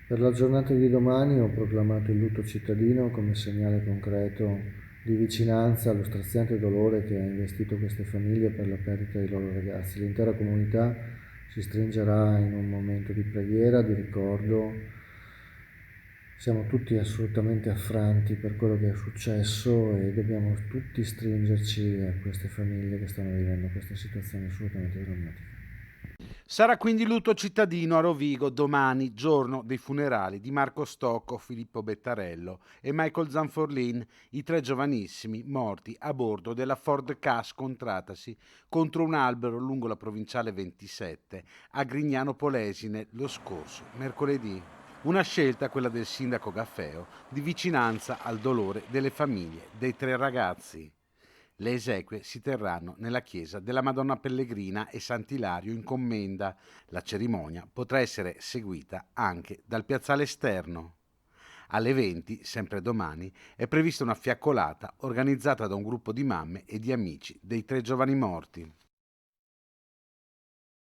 Per la giornata di domani ho proclamato il lutto cittadino come segnale concreto di vicinanza allo straziante dolore che ha investito queste famiglie per la perdita dei loro ragazzi. L'intera comunità si stringerà in un momento di preghiera, di ricordo. Siamo tutti assolutamente affranti per quello che è successo e dobbiamo tutti stringerci a queste famiglie che stanno vivendo questa situazione assolutamente drammatica. Sarà quindi lutto cittadino a Rovigo domani, giorno dei funerali di Marco Stocco, Filippo Bettarello e Michael Zanforlin, i tre giovanissimi morti a bordo della Ford Ka scontratasi contro un albero lungo la provinciale 27 a Grignano Polesine lo scorso mercoledì. Una scelta, quella del sindaco Gaffeo, di vicinanza al dolore delle famiglie dei tre ragazzi. Le esequie si terranno nella chiesa della Madonna Pellegrina e Sant'Ilario in Commenda. La cerimonia potrà essere seguita anche dal piazzale esterno. Alle 20, sempre domani, è prevista una fiaccolata organizzata da un gruppo di mamme e di amici dei tre giovani morti.